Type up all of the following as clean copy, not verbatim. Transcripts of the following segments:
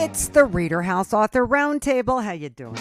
It's the ReaderHouse Author Roundtable. How you doing?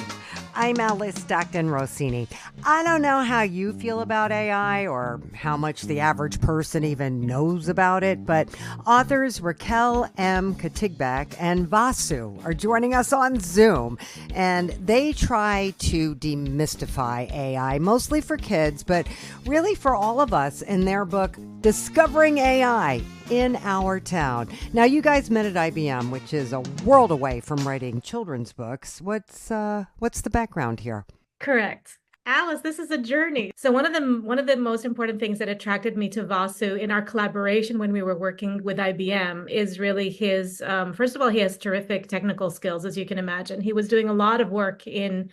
I'm Alice Stockton Rossini. I don't know how you feel about AI or how much the average person even knows about it, but authors Raquel M. Katigbak and Vasu are joining us on Zoom, and they try to demystify AI, mostly for kids, but really for all of us in their book, Discovering AI in Our Town. Now, you guys met at IBM, which is a world away from writing children's books. What's the background here? Correct. Alice, this is a journey. So one of the most important things that attracted me to Vasu in our collaboration when we were working with IBM is really his, first of all, he has terrific technical skills, as you can imagine. He was doing a lot of work within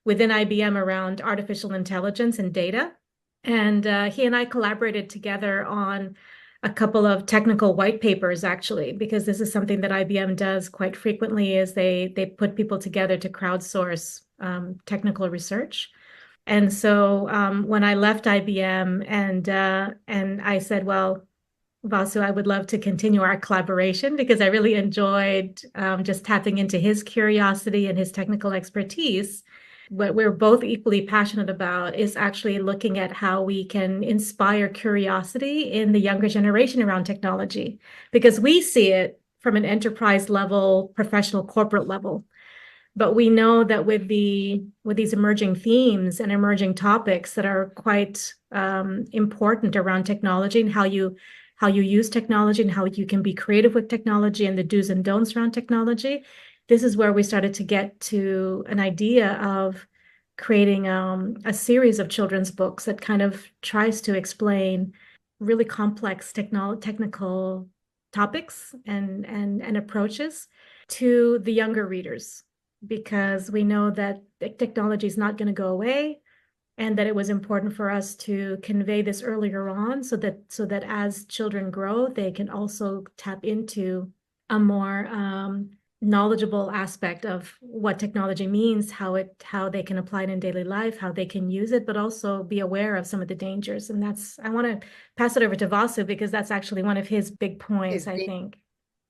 IBM around artificial intelligence and data. And he and I collaborated together on a couple of technical white papers, actually, because this is something that IBM does quite frequently, is they put people together to crowdsource technical research. And so when I left IBM and I said, well, Vasu, I would love to continue our collaboration because I really enjoyed just tapping into his curiosity and his technical expertise. What we're both equally passionate about is actually looking at how we can inspire curiosity in the younger generation around technology, because we see it from an enterprise level, professional, corporate level. But we know that with these emerging themes and emerging topics that are quite important around technology and how you use technology and how you can be creative with technology and the do's and don'ts around technology, this is where we started to get to an idea of creating a series of children's books that kind of tries to explain really complex technical topics and approaches to the younger readers, because we know that technology is not going to go away, and that it was important for us to convey this earlier on so that as children grow, they can also tap into a more knowledgeable aspect of what technology means, how they can apply it in daily life, how they can use it, but also be aware of some of the dangers. And I want to pass it over to Vasu because that's actually one of his big points, I think.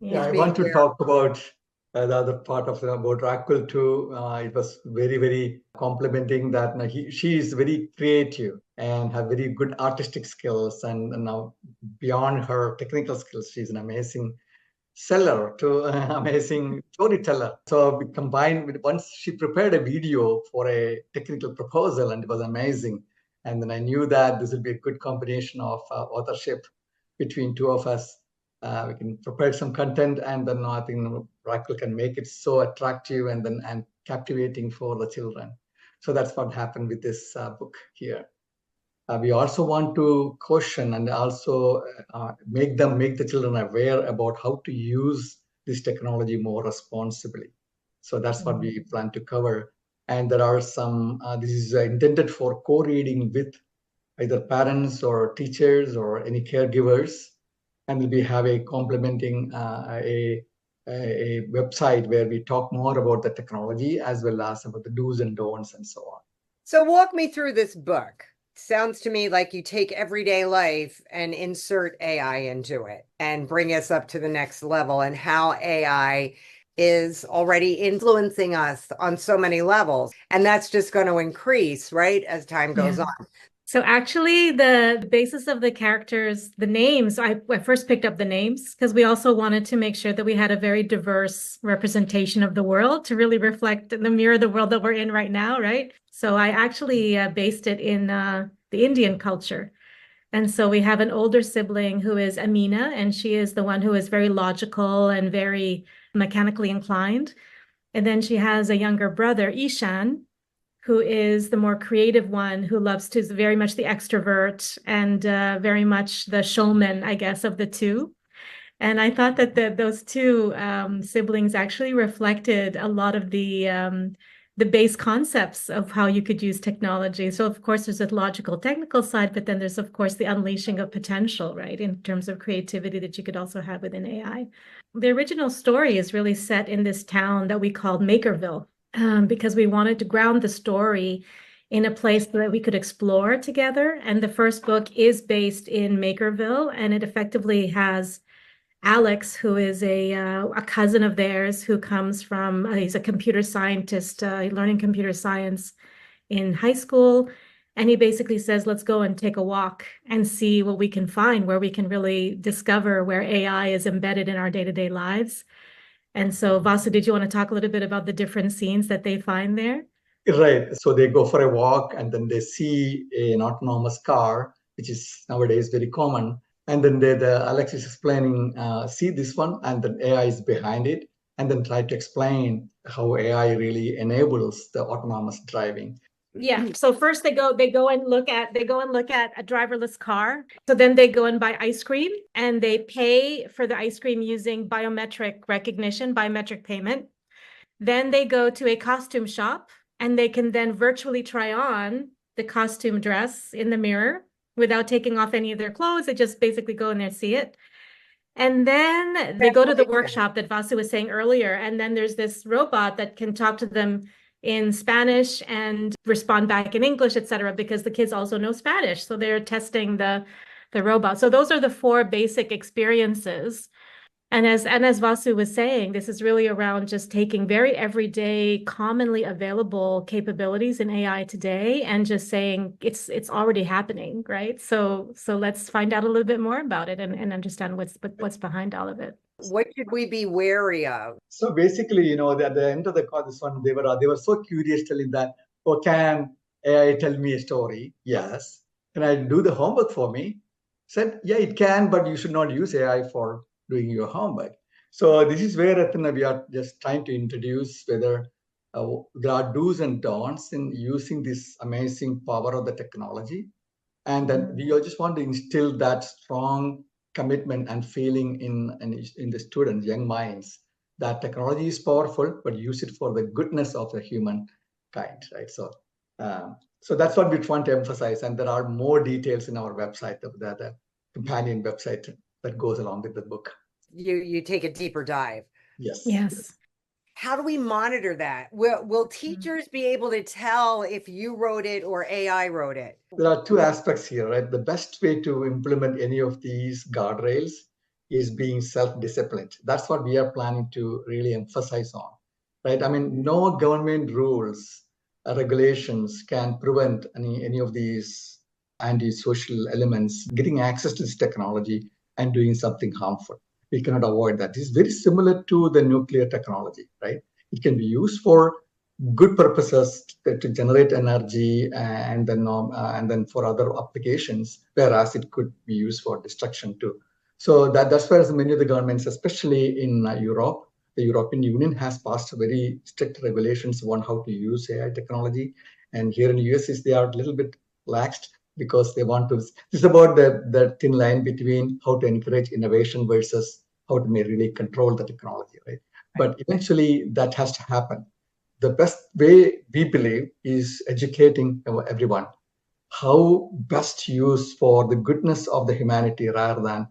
Yeah, I want to talk about the other part of about Raquel too. It was very, very complimenting that she is very creative and have very good artistic skills, and now beyond her technical skills, she's an amazing seller to amazing storyteller. So we combined with, once she prepared a video for a technical proposal, and it was amazing. And then I knew that this would be a good combination of authorship between two of us. We can prepare some content, and then I think Raquel can make it so attractive and captivating for the children. So that's what happened with this book here. We also want to caution and also make the children aware about how to use this technology more responsibly. So that's what we plan to cover. And there are some, this is intended for co-reading with either parents or teachers or any caregivers. And we have a complementing a website where we talk more about the technology as well as about the do's and don'ts and so on. So walk me through this book. Sounds to me like you take everyday life and insert AI into it and bring us up to the next level, and how AI is already influencing us on so many levels. And that's just going to increase, right, as time goes on. So actually the basis of the characters, the names, I first picked up the names because we also wanted to make sure that we had a very diverse representation of the world to really reflect and mirror the world that we're in right now, right? So I actually based it in the Indian culture. And so we have an older sibling who is Amina, and she is the one who is very logical and very mechanically inclined. And then she has a younger brother, Ishan, who is the more creative one, who loves to very much the extrovert and very much the showman, I guess, of the two. And I thought that those two siblings actually reflected a lot of the base concepts of how you could use technology. So of course, there's a logical, technical side, but then there's of course the unleashing of potential, right, in terms of creativity that you could also have within AI. The original story is really set in this town that we called Makerville. Because we wanted to ground the story in a place that we could explore together. And the first book is based in Makerville, and it effectively has Alex, who is a cousin of theirs who comes from, he's a computer scientist, learning computer science in high school. And he basically says, let's go and take a walk and see what we can find, where we can really discover where AI is embedded in our day-to-day lives. And so, Vasu, did you want to talk a little bit about the different scenes that they find there? Right. So they go for a walk and then they see an autonomous car, which is nowadays very common. And then the Alex is explaining, see this one, and then AI is behind it, and then try to explain how AI really enables the autonomous driving. Yeah. So first they go and look at a driverless car. So then they go and buy ice cream and they pay for the ice cream using biometric recognition, biometric payment. Then they go to a costume shop and they can then virtually try on the costume dress in the mirror without taking off any of their clothes. They just basically go in there, see it. And then they go to the workshop that Vasu was saying earlier. And then there's this robot that can talk to them in Spanish and respond back in English, et cetera, because the kids also know Spanish. So they're testing the robot. So those are the 4 basic experiences. And as Vasu was saying, this is really around just taking very everyday, commonly available capabilities in AI today and just saying it's already happening, right? So let's find out a little bit more about it and understand what's behind all of it. What should we be wary of? So basically, at the end of the call, this one, they were so curious, telling that, oh, can AI tell me a story? Yes. Can I do the homework for me? Said, yeah, it can, but you should not use AI for doing your homework. So this is where we are just trying to introduce whether there are do's and don'ts in using this amazing power of the technology. And then we just want to instill that strong commitment and feeling in the students, young minds, that technology is powerful, but use it for the goodness of the human kind, right? So that's what we want to emphasize. And there are more details in our website, the companion website that goes along with the book. You take a deeper dive. Yes. How do we monitor that? Will teachers be able to tell if you wrote it or AI wrote it? There are 2 aspects here, right? The best way to implement any of these guardrails is being self-disciplined. That's what we are planning to really emphasize on, right? I mean, no government rules, regulations can prevent any of these anti-social elements getting access to this technology and doing something harmful. We cannot avoid that. This is very similar to the nuclear technology, right? It can be used for good purposes to generate energy and then for other applications, whereas it could be used for destruction too. So that's where many of the governments, especially in Europe, the European Union has passed very strict regulations on how to use AI technology. And here in the US, they are a little bit laxed because they want to. It's about the thin line between how to encourage innovation versus how to really control the technology, right? But eventually that has to happen. The best way, we believe, is educating everyone how best use for the goodness of the humanity rather than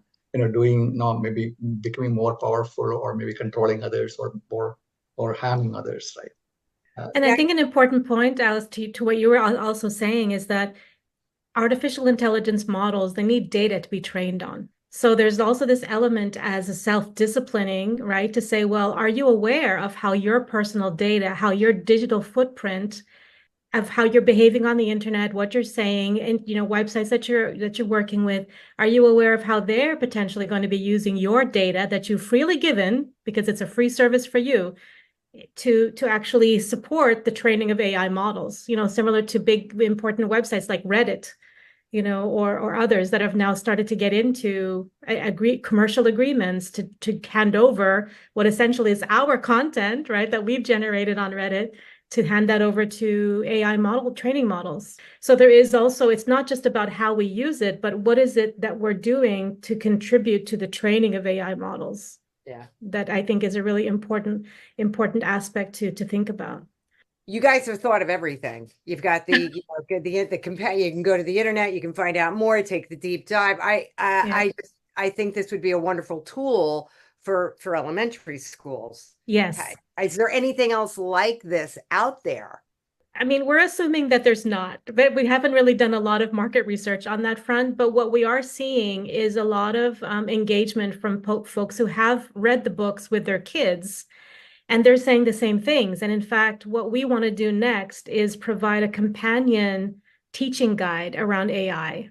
doing maybe becoming more powerful or maybe controlling others or harming others, right? And I think an important point, Alice, to what you were also saying is that artificial intelligence models, they need data to be trained on. So there's also this element as a self-disciplining, right? To say, well, are you aware of how your personal data, how your digital footprint of how you're behaving on the internet, what you're saying, and websites that you're working with, are you aware of how they're potentially going to be using your data that you've freely given, because it's a free service for you, to actually support the training of AI models, similar to big important websites like Reddit, or others that have now started to get into commercial agreements to hand over what essentially is our content, right, that we've generated on Reddit, to hand that over to AI model training models. So there is also, it's not just about how we use it, but what is it that we're doing to contribute to the training of AI models? Yeah. That I think is a really important aspect to think about. You guys have thought of everything. You've got the the companion. You can go to the internet. You can find out more. Take the deep dive. I think this would be a wonderful tool for elementary schools. Yes. Okay. Is there anything else like this out there? I mean, we're assuming that there's not, but we haven't really done a lot of market research on that front. But what we are seeing is a lot of engagement from folks who have read the books with their kids, and they're saying the same things. And in fact, what we want to do next is provide a companion teaching guide around AI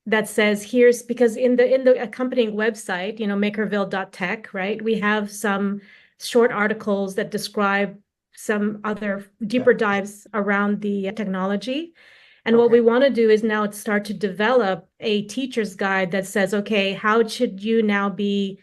that says here's because in the accompanying website, makerville.tech, right? We have some short articles that describe some other deeper dives around the technology. And what we want to do is now start to develop a teacher's guide that says, okay, how should you now be,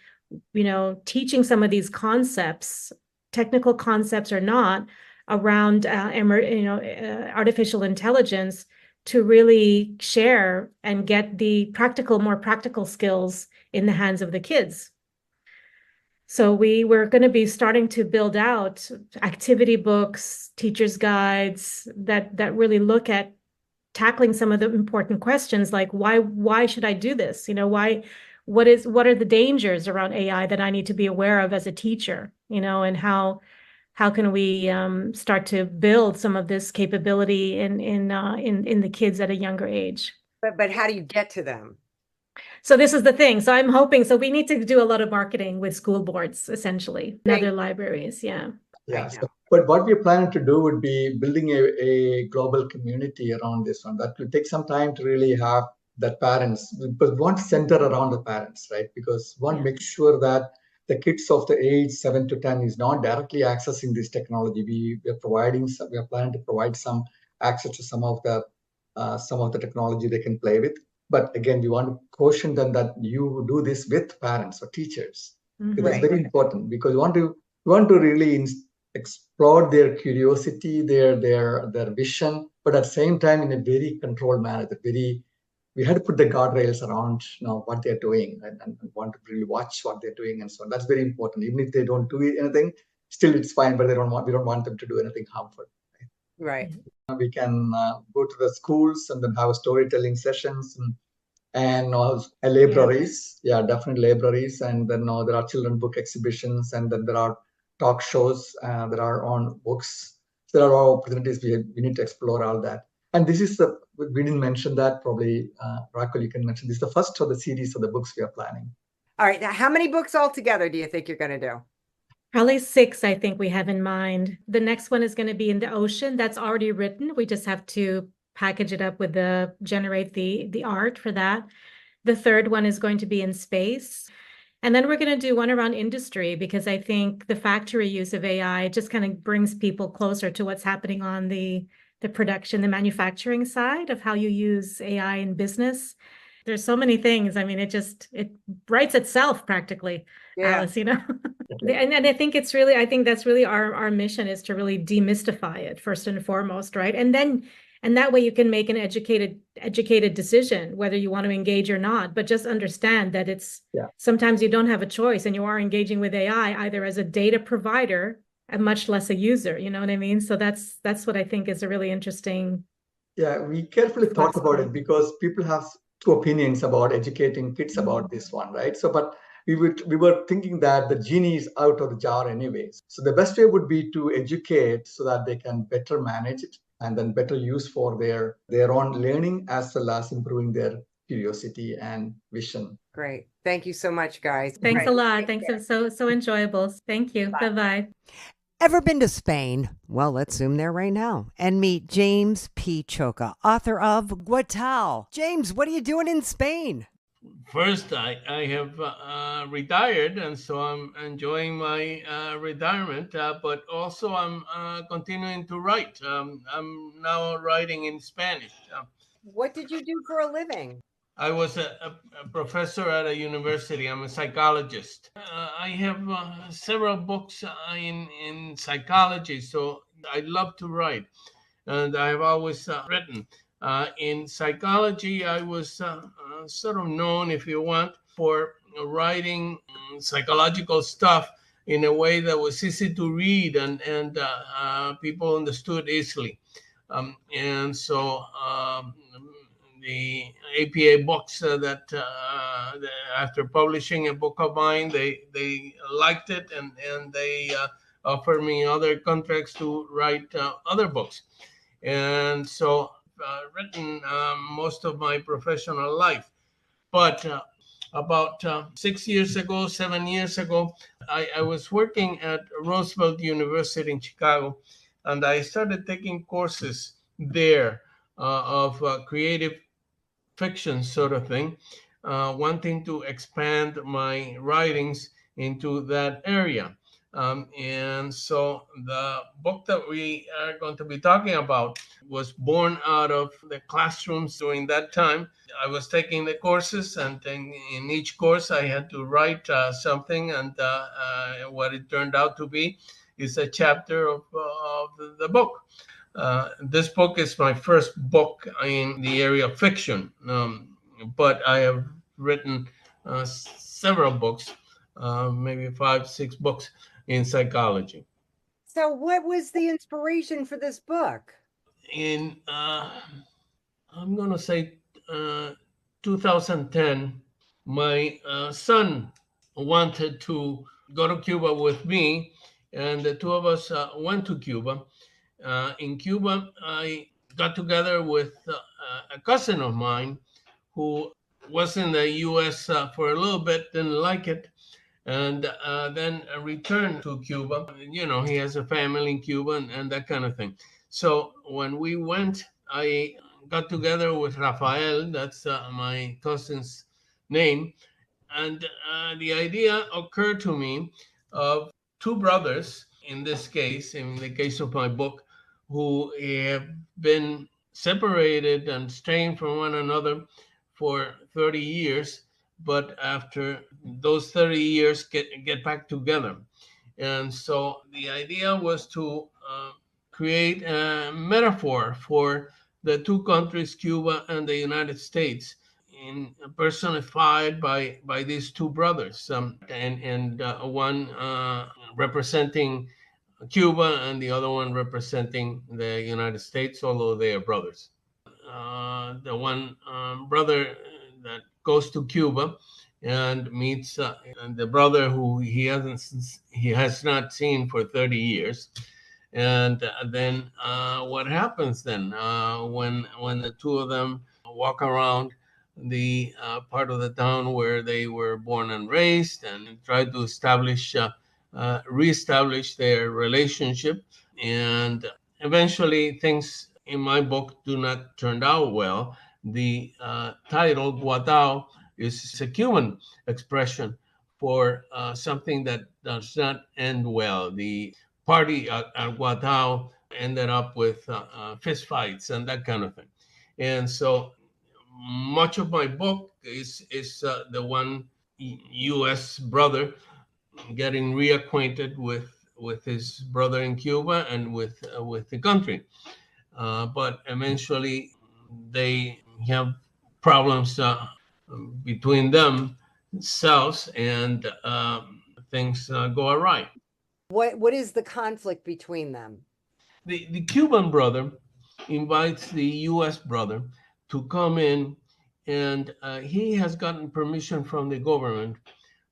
teaching some of these concepts, technical concepts or not, around artificial intelligence, to really share and get the more practical skills in the hands of the kids. So we're going to be starting to build out activity books, teachers' guides that really look at tackling some of the important questions, like why should I do this? What are the dangers around AI that I need to be aware of as a teacher? And how can we start to build some of this capability in the kids at a younger age? But how do you get to them? So this is the thing. So I'm hoping, so we need to do a lot of marketing with school boards, essentially, and other libraries. Yeah. Yeah. But what we're planning to do would be building a global community around this one. That will take some time to really have that parents, but we want to center around the parents, right? Because we want to make sure that the kids of the age 7 to 10 is not directly accessing this technology. We are planning to provide some access to some of the technology they can play with. But again, we want to caution them that you do this with parents or teachers. That's very important, because we want to really explore their curiosity, their vision, but at the same time in a very controlled manner. We had to put the guardrails around what they're doing and want to really watch what they're doing and so on. That's very important. Even if they don't do anything, still it's fine, but we don't want them to do anything harmful. Right. We can go to the schools and then have storytelling sessions and libraries. Yeah, definitely libraries. And then there are children book exhibitions, and then there are talk shows that are on books. So there are all opportunities. We need to explore all that. And this is we didn't mention that, probably, Raquel, you can mention this is the first of the series of the books we are planning. All right. Now, how many books altogether do you think you're going to do? Probably 6, I think we have in mind. The next one is going to be in the ocean. That's already written. We just have to package it up generate the art for that. The third one is going to be in space. And then we're going to do one around industry, because I think the factory use of AI just kind of brings people closer to what's happening on the production, the manufacturing side of how you use AI in business. There's so many things. I mean, it writes itself practically, Alice, And I think that's really our mission, is to really demystify it first and foremost, right? And that way you can make an educated decision whether you want to engage or not, but just understand that sometimes you don't have a choice, and you are engaging with AI either as a data provider and much less a user, you know what I mean? So that's what I think is a really interesting. Yeah, we carefully thought about it, because people have two opinions about educating kids about this one, right? So, but we were thinking that the genie is out of the jar anyways. So the best way would be to educate so that they can better manage it and then better use for their own learning, as well as improving their curiosity and vision. Great. Thank you so much, guys. Thanks a lot. Thanks. So enjoyable. Thank you. Bye-bye. Ever been to Spain? Well, let's zoom there right now and meet James P. Choca, author of Guatal. James, what are you doing in Spain? First, I have retired, and so I'm enjoying my retirement, but also I'm continuing to write. I'm now writing in Spanish. What did you do for a living? I was a professor at a university. I'm a psychologist. I have several books in psychology, so I love to write, and I've always written. In psychology, I was sort of known, if you want, for writing psychological stuff in a way that was easy to read and people understood easily. And so the APA books that after publishing a book of mine, they liked it, and they offer me other contracts to write other books. And so I've written most of my professional life. But about 6 years ago, 7 years ago, I was working at Roosevelt University in Chicago, and I started taking courses there of creative fiction sort of thing, wanting to expand my writings into that area. And so the book that we are going to be talking about was born out of the classrooms during that time. I was taking the courses, and in each course I had to write something, and what it turned out to be is a chapter of the book. This book is my first book in the area of fiction, but I have written several books, maybe 5, 6 books in psychology. So what was the inspiration for this book? In, I'm going to say 2010, my son wanted to go to Cuba with me, and the two of us went to Cuba. In Cuba, I got together with a cousin of mine who was in the U.S. For a little bit, didn't like it, and then returned to Cuba. You know, he has a family in Cuba and that kind of thing. So when we went, I got together with Raquel, that's my cousin's name, and the idea occurred to me of two brothers, in this case, in the case of my book, who have been separated and straying from one another for 30 years, but after those 30 years get back together. And so the idea was to create a metaphor for the two countries, Cuba and the United States, personified by these two brothers, and one representing Cuba and the other one representing the United States, although they are brothers. The one brother that goes to Cuba and meets the brother who he has not seen for 30 years. And then what happens then when the two of them walk around the part of the town where they were born and raised and try to reestablish their relationship. And eventually things in my book do not turn out well. The title Guatao is a Cuban expression for something that does not end well. The party at Guatao ended up with fistfights and that kind of thing. And so much of my book is the one U.S. brother getting reacquainted with his brother in Cuba and with the country. But eventually they have problems between themselves, and things go awry. What is the conflict between them? The Cuban brother invites the U.S. brother to come in, and he has gotten permission from the government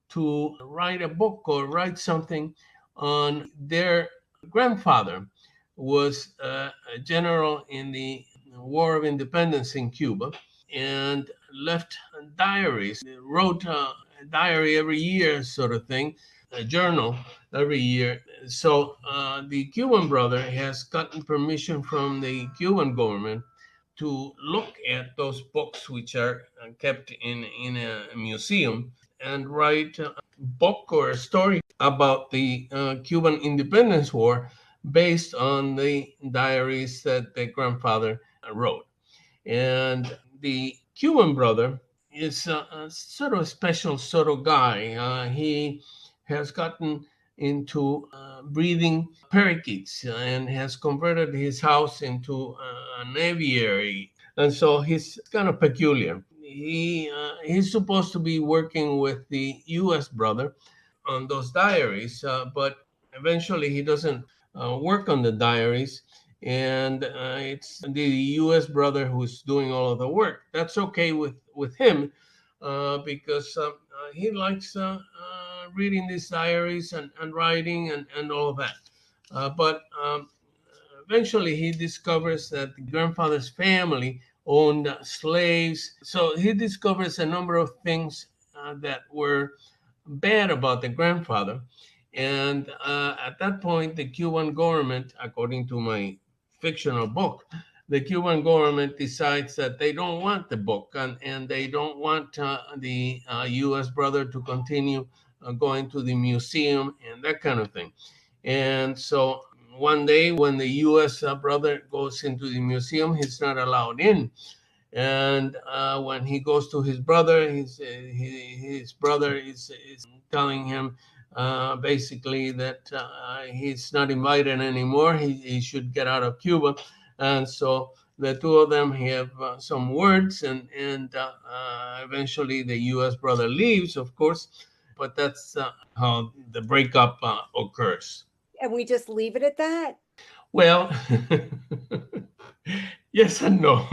to write a book or write something on their grandfather was a general in the War of Independence in Cuba and left diaries. They wrote a diary every year, sort of thing, a journal every year. So the Cuban brother has gotten permission from the Cuban government to look at those books, which are kept in a museum, and write a book or a story about the Cuban Independence War based on the diaries that the grandfather wrote. And the Cuban brother is a sort of a special sort of guy. He has gotten into breeding parakeets and has converted his house into an aviary. And so he's kind of peculiar. He's supposed to be working with the U.S. brother on those diaries, but eventually he doesn't work on the diaries, and it's the U.S. brother who's doing all of the work. That's okay with him because he likes reading these diaries and writing and all of that. But eventually he discovers that the grandfather's family owned slaves. So he discovers a number of things that were bad about the grandfather. And at that point, the Cuban government, according to my fictional book, the Cuban government decides that they don't want the book and they don't want the U.S. brother to continue going to the museum and that kind of thing. And so one day when the U.S. Brother goes into the museum, he's not allowed in. And when he goes to his brother, his brother is telling him basically that he's not invited anymore. He should get out of Cuba. And so the two of them have some words, and eventually the U.S. brother leaves, of course. But that's how the breakup occurs. And we just leave it at that? Well, yes and no.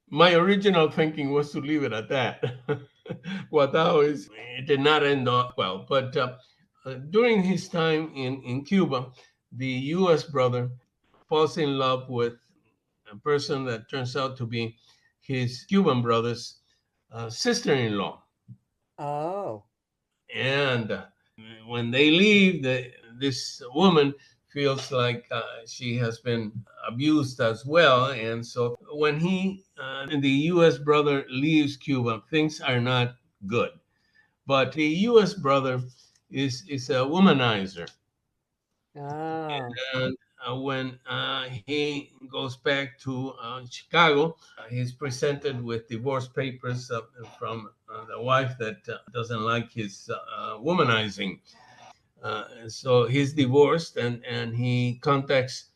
My original thinking was to leave it at that. What now is, it did not end up well. But during his time in Cuba, the U.S. brother falls in love with a person that turns out to be his Cuban brother's sister-in-law. Oh. And when they leave, this woman feels like she has been abused as well. And so when the U.S. brother leaves Cuba, things are not good. But the U.S. brother is a womanizer. Oh. And when he goes back to Chicago, he's presented with divorce papers from the wife that doesn't like his womanizing. So he's divorced, and he contacts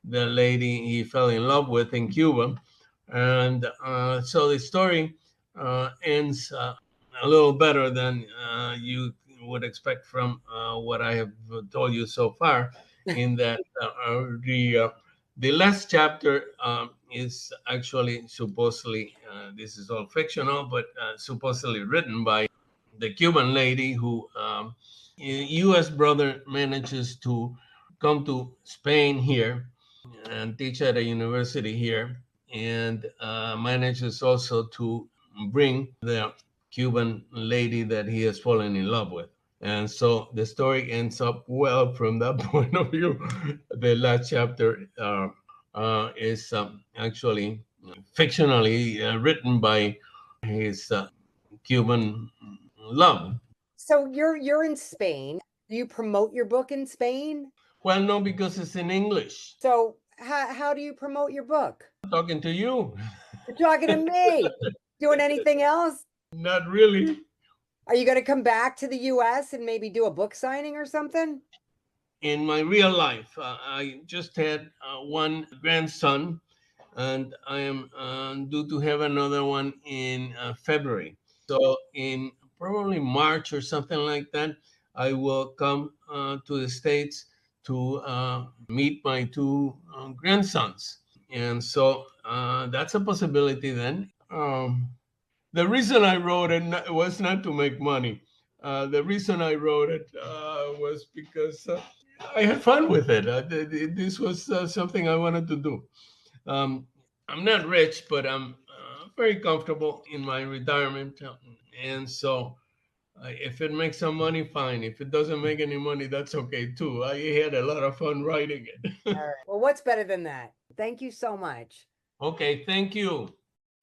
the lady he fell in love with in Cuba. And so the story ends a little better than you would expect from what I have told you so far, in that the last chapter is actually supposedly, this is all fictional, but supposedly written by the Cuban lady who U.S. brother manages to come to Spain here and teach at a university here, and manages also to bring the Cuban lady that he has fallen in love with. And so the story ends up well from that point of view. The last chapter is actually fictionally written by his Cuban love. So you're in Spain. Do you promote your book in Spain? Well, no, because it's in English. So how do you promote your book? I'm talking to you. You're talking to me. Doing anything else? Not really. Are you going to come back to the U.S. and maybe do a book signing or something? In my real life, I just had one grandson, and I am due to have another one in February. So in probably March or something like that, I will come to the States to meet my two grandsons. And so that's a possibility then. The reason I wrote it was not to make money. The reason I wrote it was because I had fun with it. This was something I wanted to do. I'm not rich, but I'm very comfortable in my retirement. And so if it makes some money, fine. If it doesn't make any money, that's okay too. I had a lot of fun writing it. All right. Well, what's better than that? Thank you so much. Okay, thank you.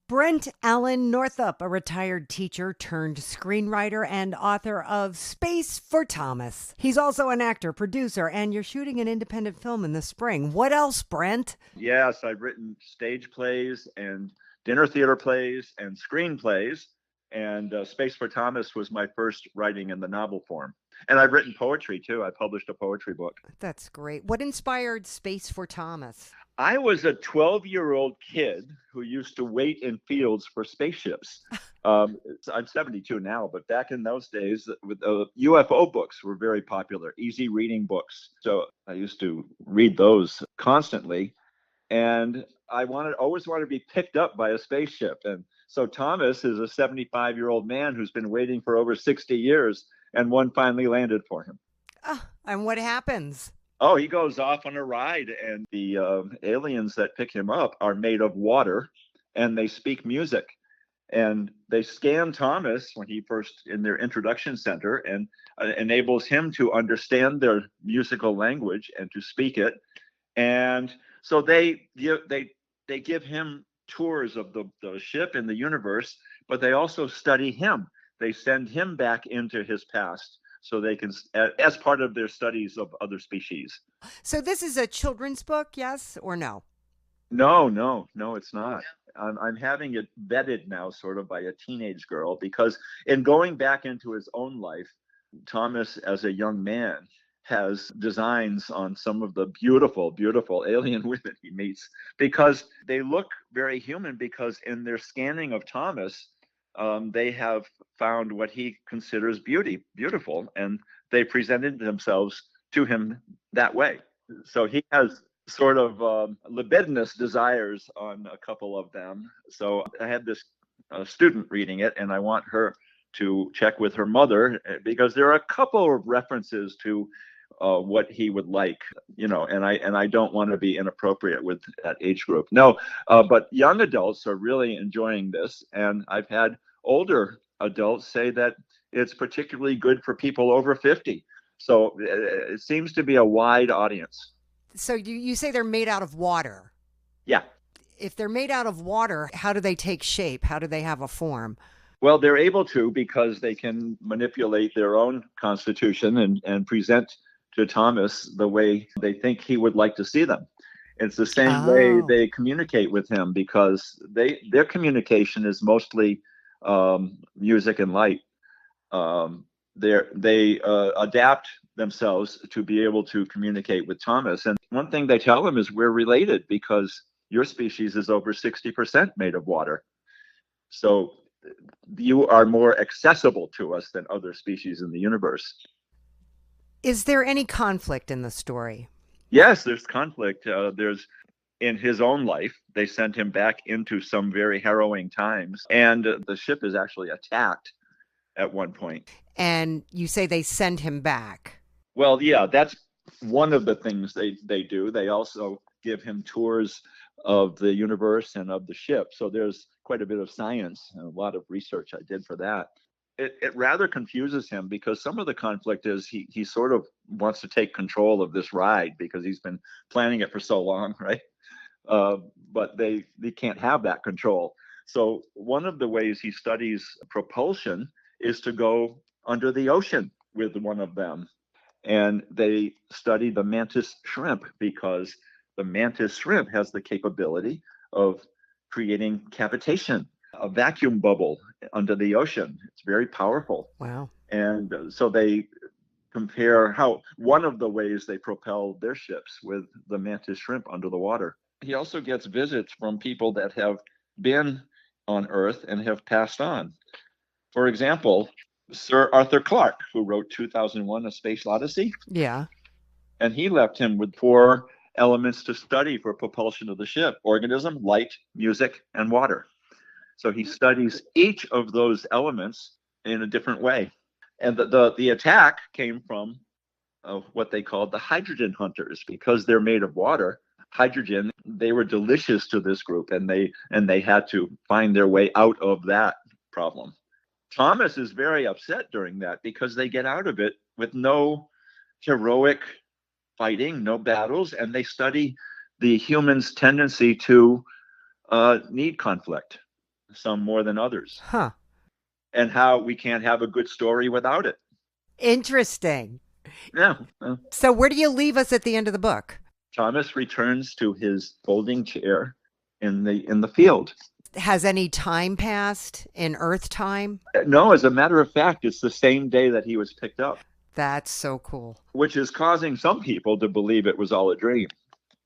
Brent Allen Northup, a retired teacher turned screenwriter and author of Space for Thomas. He's also an actor, producer, and you're shooting an independent film in the spring. What else, Brent? Yes, I've written stage plays and dinner theater plays and screenplays. And Space for Thomas was my first writing in the novel form. And I've written poetry, too. I published a poetry book. That's great. What inspired Space for Thomas? I was a 12-year-old kid who used to wait in fields for spaceships. I'm 72 now, but back in those days, UFO books were very popular, easy reading books. So I used to read those constantly. And I always wanted to be picked up by a spaceship. And so Thomas is a 75-year-old man who's been waiting for over 60 years, and one finally landed for him. And what happens? Oh, he goes off on a ride, and the aliens that pick him up are made of water, and they speak music. And they scan Thomas when he first in their introduction center, and enables him to understand their musical language and to speak it. And so they give him tours of the ship and the universe, but they also study him. They send him back into his past so they can, as part of their studies of other species. So this is a children's book, yes or no? No, it's not. I'm having it vetted now sort of by a teenage girl, because in going back into his own life, Thomas, as a young man, has designs on some of the beautiful, beautiful alien women he meets, because they look very human, because in their scanning of Thomas, they have found what he considers beautiful, and they presented themselves to him that way. So he has sort of libidinous desires on a couple of them. So I had this student reading it, and I want her to check with her mother, because there are a couple of references to what he would like, and I don't want to be inappropriate with that age group. No, but young adults are really enjoying this, and I've had older adults say that it's particularly good for people over 50. So it seems to be a wide audience. So you say they're made out of water. Yeah. If they're made out of water, how do they take shape? How do they have a form? Well, they're able to, because they can manipulate their own constitution and present to Thomas the way they think he would like to see them. It's the same way they communicate with him, because their communication is mostly music and light. They adapt themselves to be able to communicate with Thomas. And one thing they tell him is, we're related because your species is over 60% made of water. So you are more accessible to us than other species in the universe. Is there any conflict in the story? Yes, there's conflict. There's in his own life, they sent him back into some very harrowing times, and the ship is actually attacked at one point. And you say they send him back. Well, yeah, that's one of the things they do. They also give him tours of the universe and of the ship. So there's quite a bit of science and a lot of research I did for that. It rather confuses him, because some of the conflict is he sort of wants to take control of this ride because he's been planning it for so long, right? But they can't have that control. So one of the ways he studies propulsion is to go under the ocean with one of them. And they study the mantis shrimp, because the mantis shrimp has the capability of creating cavitation, a vacuum bubble under the ocean. It's very powerful. Wow. And so they compare how one of the ways they propel their ships with the mantis shrimp under the water. He also gets visits from people that have been on Earth and have passed on. For example, Sir Arthur Clarke, who wrote 2001: A Space Odyssey. Yeah. And he left him with 4 elements to study for propulsion of the ship: organism, light, music, and water. So he studies each of those elements in a different way. And the attack came from what they called the hydrogen hunters, because they're made of water. Hydrogen, they were delicious to this group, and they had to find their way out of that problem. Thomas is very upset during that, because they get out of it with no heroic fighting, no battles, and they study the human's tendency to need conflict, some more than others. Huh. And how we can't have a good story without it. Interesting. Yeah. So where do you leave us at the end of the book? Thomas returns to his folding chair in the field. Has any time passed in Earth time? No, as a matter of fact, it's the same day that he was picked up. That's so cool. Which is causing some people to believe it was all a dream.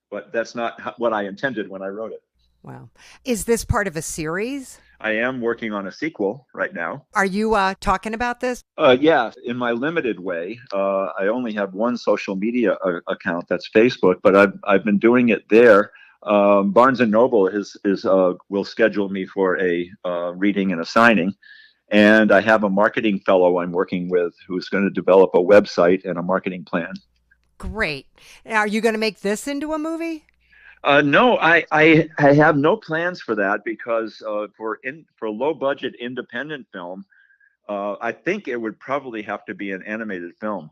But that's not what I intended when I wrote it. Wow. Is this part of a series? I am working on a sequel right now. Are you talking about this? Yeah, in my limited way. I only have one social media account, that's Facebook, but I've been doing it there. Barnes & Noble will schedule me for a reading and a signing. And I have a marketing fellow I'm working with who's going to develop a website and a marketing plan. Great. Now, are you going to make this into a movie? No, I have no plans for that because for low budget independent film, I think it would probably have to be an animated film.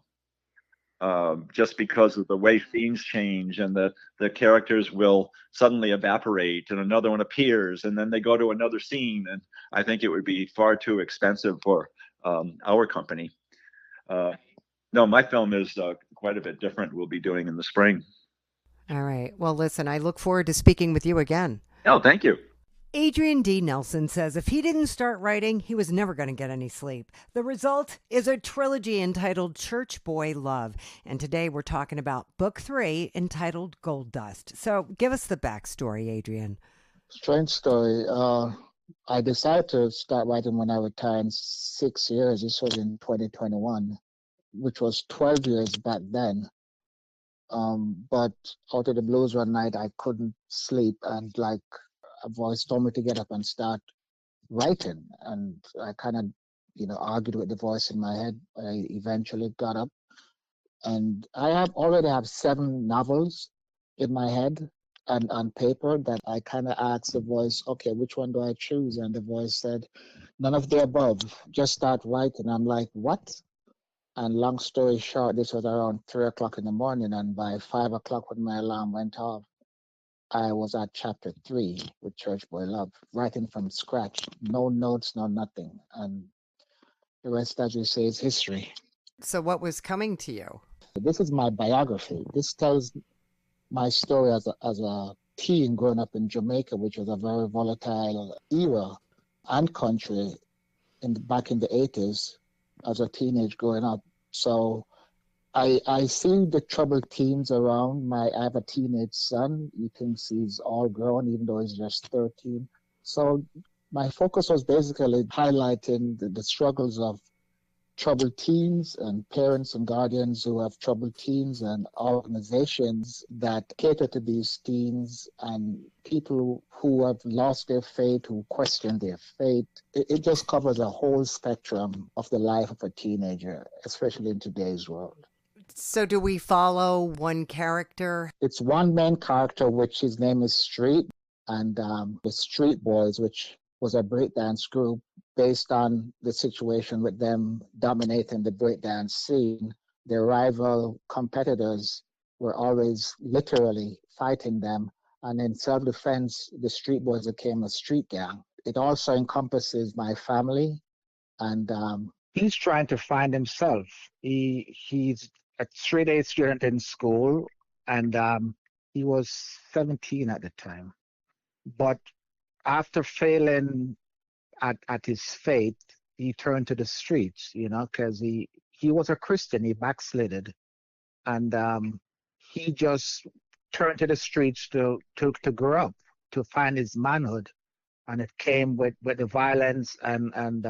Just because of the way scenes change and the characters will suddenly evaporate and another one appears and then they go to another scene. And I think it would be far too expensive for our company. No, my film is quite a bit different. We'll be doing in the spring. All right. Well, listen, I look forward to speaking with you again. Oh, thank you. Adrian D. Nelson says if he didn't start writing, he was never going to get any sleep. The result is a trilogy entitled Church Boy Love. And today we're talking about book 3 entitled Gold Dust. So give us the backstory, Adrian. Strange story. I decided to start writing when I retired 6 years. This was in 2021, which was 12 years back then. But out of the blues one night, I couldn't sleep, and like a voice told me to get up and start writing. And I kind of, argued with the voice in my head. I eventually got up, and I already have 7 novels in my head and on paper that I kind of asked the voice, okay, which one do I choose? And the voice said, none of the above. Just start writing. I'm like, what? And long story short, this was around 3 o'clock in the morning, and by 5 o'clock when my alarm went off, I was at chapter 3 with Church Boy Love, writing from scratch, no notes, no nothing. And the rest, as you say, is history. So what was coming to you? This is my biography. This tells my story as a teen growing up in Jamaica, which was a very volatile era and country back in the 80s as a teenage growing up. So I see the troubled teens around. I have a teenage son. He thinks he's all grown, even though he's just 13. So my focus was basically highlighting the struggles of troubled teens and parents and guardians who have troubled teens and organizations that cater to these teens and people who have lost their faith, who question their faith. It just covers a whole spectrum of the life of a teenager, especially in today's world. So do we follow one character? It's one main character, which his name is Street, and the Street Boys, which was a breakdance group based on the situation with them dominating the breakdance scene. Their rival competitors were always literally fighting them. And in self-defense, the Street Boys became a street gang. It also encompasses my family. And he's trying to find himself. He's a straight-A student in school, and he was 17 at the time. But after failing at his faith, he turned to the streets, because he was a Christian. He backslided, and he just turned to the streets to grow up, to find his manhood, and it came with the violence and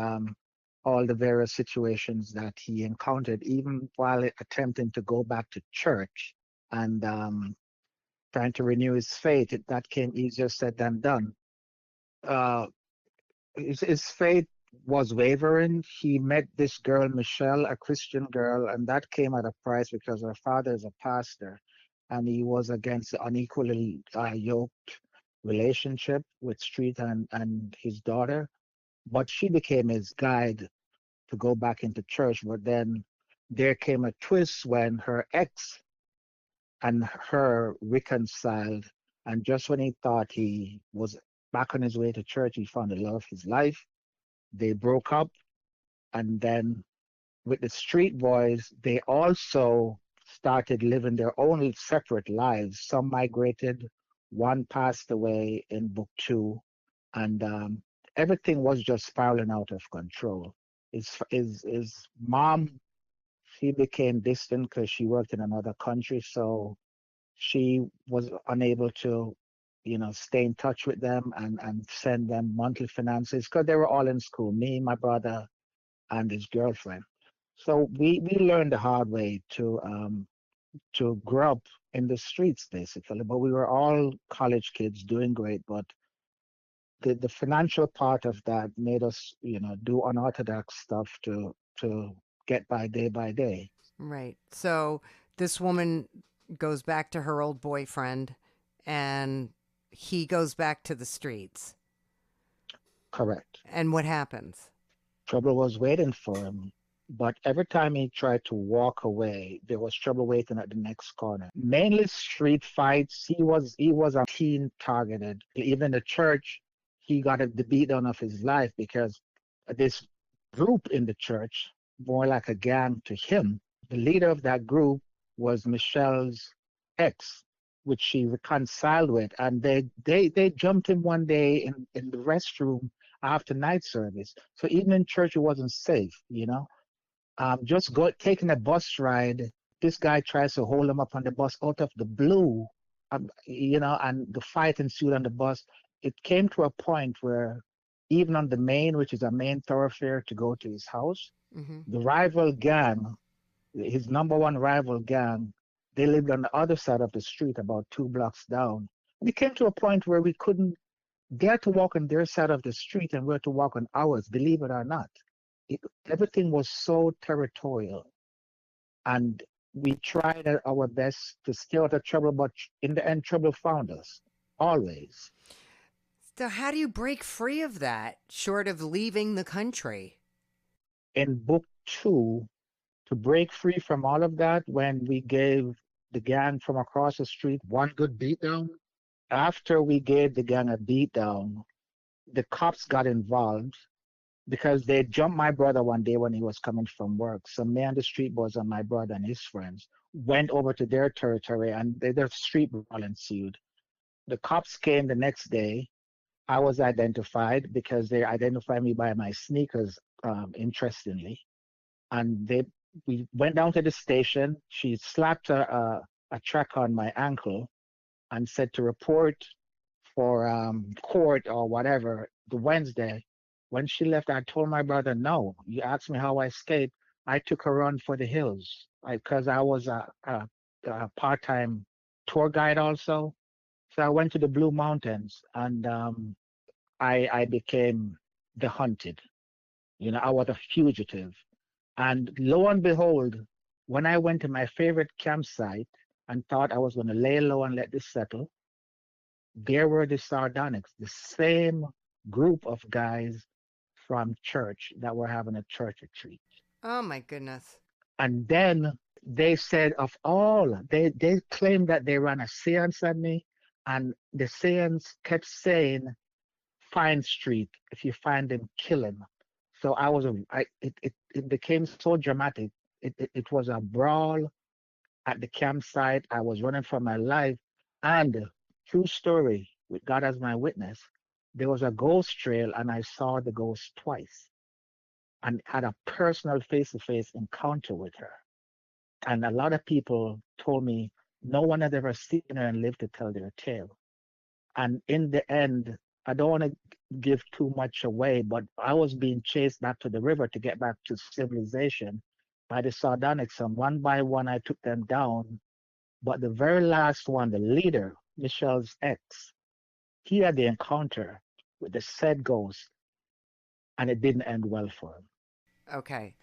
all the various situations that he encountered, even while attempting to go back to church and trying to renew his faith. That came easier said than done. His faith was wavering. He met this girl, Michelle, a Christian girl, and that came at a price because her father is a pastor, and he was against the unequally yoked relationship with Street and his daughter. But she became his guide to go back into church. But then there came a twist when her ex and her reconciled, and just when he thought he was back on his way to church, he found the love of his life. They broke up, and then with the Street Boys, they also started living their own separate lives. Some migrated, one passed away in book 2, and everything was just spiraling out of control. His mom, she became distant because she worked in another country, so she was unable to stay in touch with them and send them monthly finances because they were all in school, me, my brother, and his girlfriend. So we learned the hard way to grow up in the streets, basically. But we were all college kids doing great, but the financial part of that made us, do unorthodox stuff to get by day by day. Right. So this woman goes back to her old boyfriend and he goes back to the streets. Correct. And what happens? Trouble was waiting for him. But every time he tried to walk away, there was trouble waiting at the next corner. Mainly street fights. He was a teen targeted. Even the church, he got the beatdown of his life because this group in the church, more like a gang to him, the leader of that group was Michelle's ex, which she reconciled with. And they jumped him one day in the restroom after night service. So even in church, it wasn't safe, you know. Taking a bus ride, this guy tries to hold him up on the bus out of the blue, you know, and the fight ensued on the bus. It came to a point where even on the main, which is a main thoroughfare to go to his house, the rival gang, his number one rival gang, they lived on the other side of the street, about 2 blocks down. And it came to a point where we couldn't dare to walk on their side of the street and we had to walk on ours, believe it or not. Everything was so territorial, and we tried our best to stay out of trouble, but in the end, trouble found us, always. So how do you break free of that, short of leaving the country? In book 2, to break free from all of that, when we gave the gang from across the street one good beatdown, after we gave the gang a beatdown, the cops got involved, because they jumped my brother one day when he was coming from work. So me and the street boys and my brother and his friends went over to their territory and their street brawl ensued. The cops came the next day. I was identified because they identified me by my sneakers, interestingly. And we went down to the station. She slapped a track on my ankle and said to report for court or whatever the Wednesday. When she left, I told my brother, no, you asked me how I escaped. I took a run for the hills because I was a part-time tour guide also. So I went to the Blue Mountains and I became the hunted. You know, I was a fugitive. And lo and behold, when I went to my favorite campsite and thought I was going to lay low and let this settle, there were the sardonyx, the same group of guys from church that were having a church retreat. Oh my goodness. And then they said they claimed that they ran a seance on me, and the seance kept saying, find Street, if you find him, kill him. So it became so dramatic. It was a brawl at the campsite. I was running for my life, and true story, with God as my witness, there was a ghost trail and I saw the ghost twice and had a personal face-to-face encounter with her. And a lot of people told me no one had ever seen her and lived to tell their tale. And in the end, I don't want to give too much away, but I was being chased back to the river to get back to civilization by the sardonyx, and one by one I took them down. But the very last one, the leader, Michelle's ex, he had the encounter with the said ghost, and it didn't end well for him. Okay.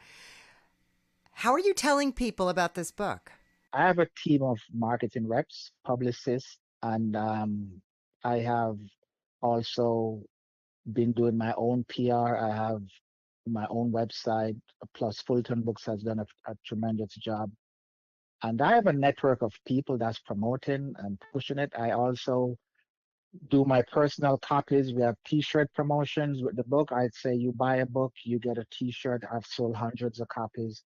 How are you telling people about this book? I have a team of marketing reps, publicists, and I have also been doing my own PR. I have my own website, plus Fulton Books has done a tremendous job. And I have a network of people that's promoting and pushing it. I also do my personal copies. We have t-shirt promotions with the book. I'd say you buy a book, you get a t-shirt. I've sold hundreds of copies.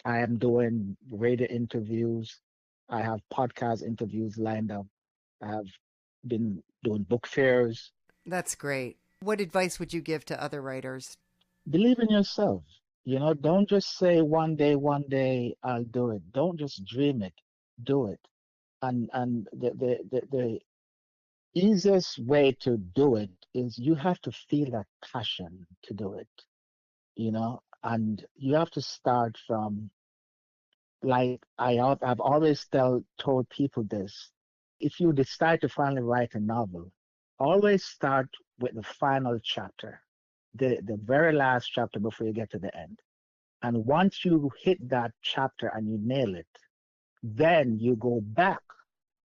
I am doing radio interviews. I have podcast interviews lined up. I have been doing book fairs. That's great. What advice would you give to other writers? Believe in yourself. You know, don't just say one day I'll do it. Don't just dream it. Do it. And the easiest way to do it is you have to feel that passion to do it, you know, and you have to start from, like I've always told people this. If you decide to finally write a novel, always start with the final chapter, the very last chapter before you get to the end. And once you hit that chapter and you nail it, Then you go back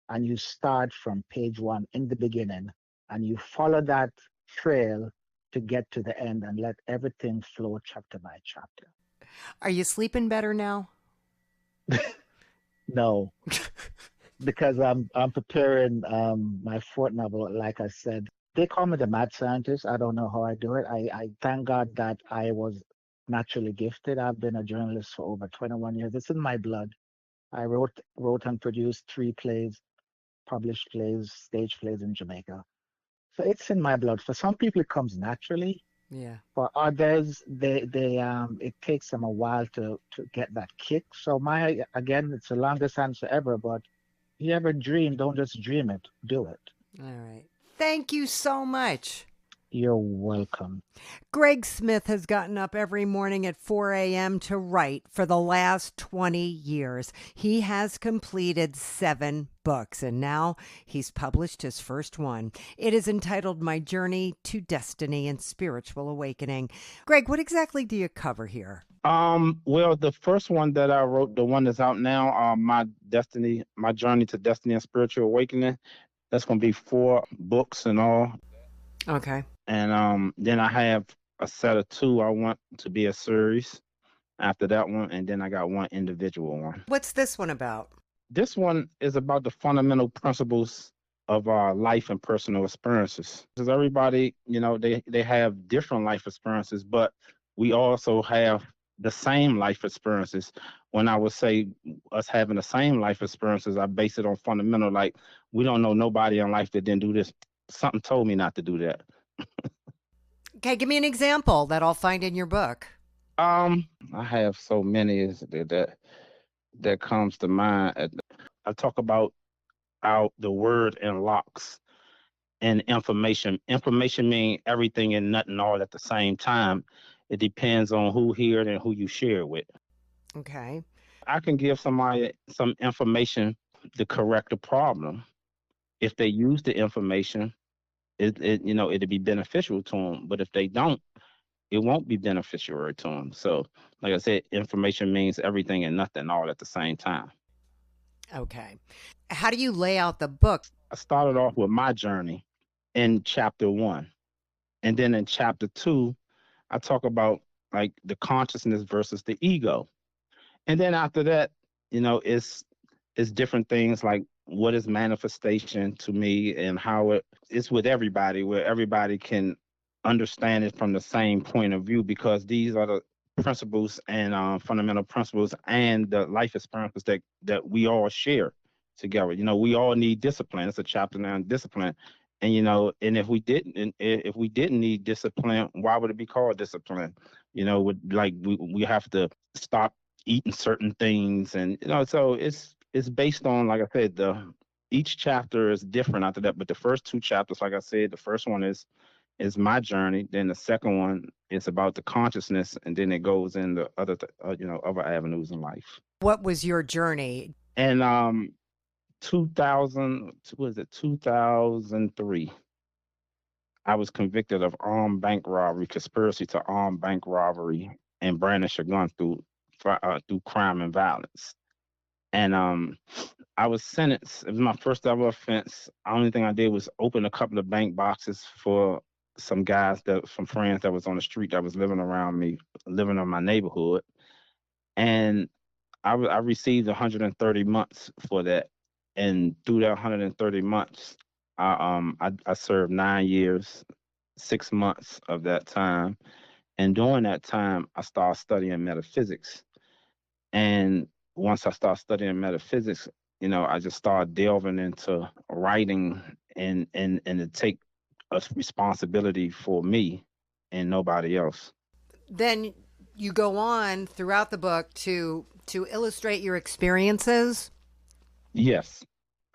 and you start from page 1 in the beginning, and you follow that trail to get to the end and let everything flow chapter by chapter. Are you sleeping better now? No, because I'm preparing my fourth novel. Like I said, they call me the mad scientist. I don't know how I do it. I thank God that I was naturally gifted. I've been a journalist for over 21 years. It's in my blood. I wrote and produced 3 plays, published plays, stage plays in Jamaica. So it's in my blood. For some people, it comes naturally. Yeah. For others, they it takes them a while to get that kick. So again, it's the longest answer ever. But if you ever dream, don't just dream it, do it. All right. Thank you so much. You're welcome. Gregg Smith has gotten up every morning at 4 a.m. to write for the last 20 years. He has completed 7 books, and now he's published his first one. It is entitled My Journey to Destiny and Spiritual Awakening. Gregg, what exactly do you cover here? Well, the first one that I wrote, the one that's out now, My Journey to Destiny and Spiritual Awakening, that's going to be 4 books and all. Okay. And then I have a set of 2 I want to be a series after that one, and then I got 1 individual one. What's this one about? This one is about the fundamental principles of our life and personal experiences. Because everybody, they have different life experiences, but we also have the same life experiences. When I would say us having the same life experiences, I base it on fundamental, like we don't know nobody in life that didn't do this. Something told me not to do that. Okay, give me an example that I'll find in your book. I have so many that comes to mind. I talk about the word unlocks and information. Information means everything and nothing all at the same time. It depends on who hears it and who you share it with. Okay. I can give somebody some information to correct a problem. If they use the information, it'll be beneficial to them. But if they don't, it won't be beneficial to them. So, like I said, information means everything and nothing all at the same time. Okay. How do you lay out the book? I started off with my journey in chapter 1. And then in chapter 2, I talk about like the consciousness versus the ego. And then after that, it's different things like what is manifestation to me and how it's with everybody, where everybody can understand it from the same point of view, because these are the principles and fundamental principles and the life experiences that we all share together. We all need discipline. It's a chapter now on discipline. And and if we didn't need discipline, why would it be called discipline? We have to stop eating certain things, and so it's based on, like I said, each chapter is different after that. But the first 2 chapters, like I said, the first one is my journey. Then the second one is about the consciousness, and then it goes into other avenues in life. What was your journey? And 2003, I was convicted of armed bank robbery, conspiracy to armed bank robbery, and brandish a gun through crime and violence. And I was sentenced. It was my first ever offense. The only thing I did was open a couple of bank boxes for some friends that was on the street that was living around me, living in my neighborhood. And I received 130 months for that. And through that 130 months, I served 9 years, 6 months of that time. And during that time, I started studying metaphysics. And once I started studying metaphysics, I just started delving into writing and to take a responsibility for me and nobody else. Then you go on throughout the book to illustrate your experiences. Yes,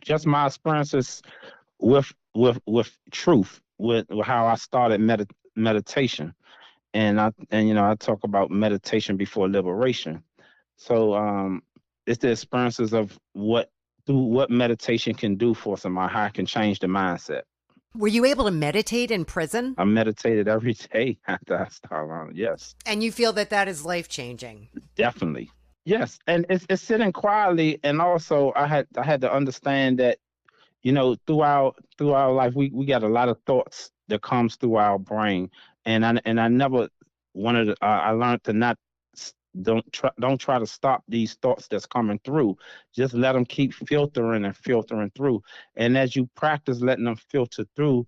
just my experiences with truth, with how I started meditation, and I talk about meditation before liberation. So it's the experiences of what meditation can do for somebody, how it can change the mindset. Were you able to meditate in prison? I meditated every day after I started on it, yes. And you feel that is life-changing? Definitely. Yes, and it's sitting quietly, and also I had to understand that, throughout life we got a lot of thoughts that comes through our brain, and I never wanted to, I learned to not don't try to stop these thoughts that's coming through. Just let them keep filtering and filtering through, and as you practice letting them filter through,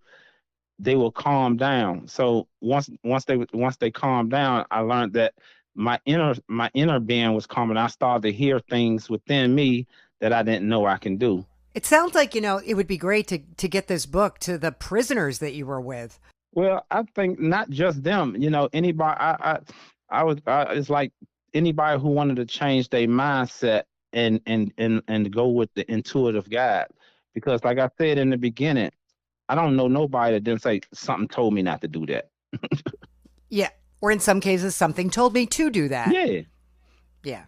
they will calm down. So once they calm down, I learned that my inner being was calming. I started to hear things within me that I didn't know I can do. It sounds like, it would be great to get this book to the prisoners that you were with. Well, I think not just them. Anybody. It's like anybody who wanted to change their mindset and go with the intuitive guide, because like I said in the beginning, I don't know nobody that didn't say something told me not to do that. Yeah. Or in some cases, something told me to do that. Yeah. Yeah.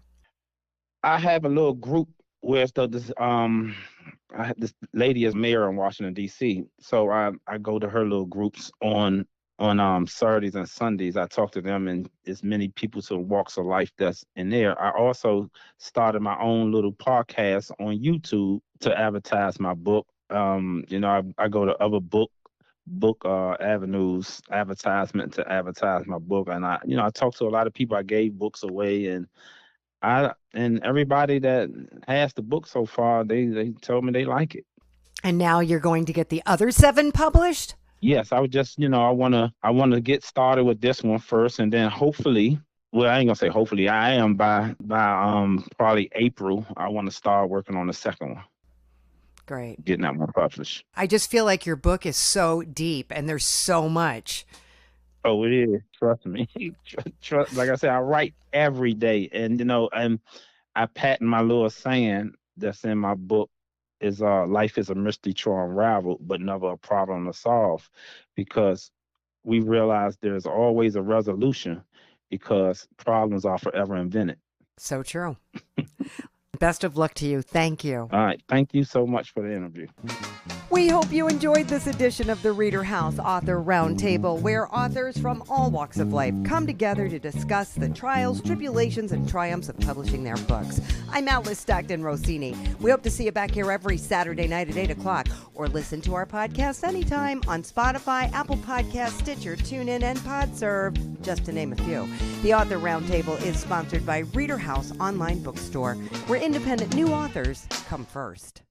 I have a little group where I had this lady is mayor in Washington D.C. So I go to her little groups on Saturdays and Sundays. I talk to them, and as many people to walks of life that's in there. I also started my own little podcast on YouTube to advertise my book. I go to other book avenues, advertisement to advertise my book, and I talk to a lot of people. I gave books away, and everybody that has the book so far, they told me they like it. And now you're going to get the other 7 published? Yes, I would just, I wanna get started with this one first, and then hopefully, well, I ain't gonna say hopefully, I am by probably April, I want to start working on the second one. Great. Getting that one published. I just feel like your book is so deep and there's so much. Oh, it is. Trust me. Trust. Like I said, I write every day, and and I patent my little saying that's in my book is life is a mystery to unravel, but never a problem to solve, because we realize there's always a resolution, because problems are forever invented. So true. Best of luck to you. Thank you. All right. Thank you so much for the interview. We hope you enjoyed this edition of the ReaderHouse Author Roundtable, where authors from all walks of life come together to discuss the trials, tribulations, and triumphs of publishing their books. I'm Alice Stockton Rossini. We hope to see you back here every Saturday night at 8 o'clock, or listen to our podcast anytime on Spotify, Apple Podcasts, Stitcher, TuneIn, and PodServe, just to name a few. The Author Roundtable is sponsored by ReaderHouse Online Bookstore, where independent new authors come first.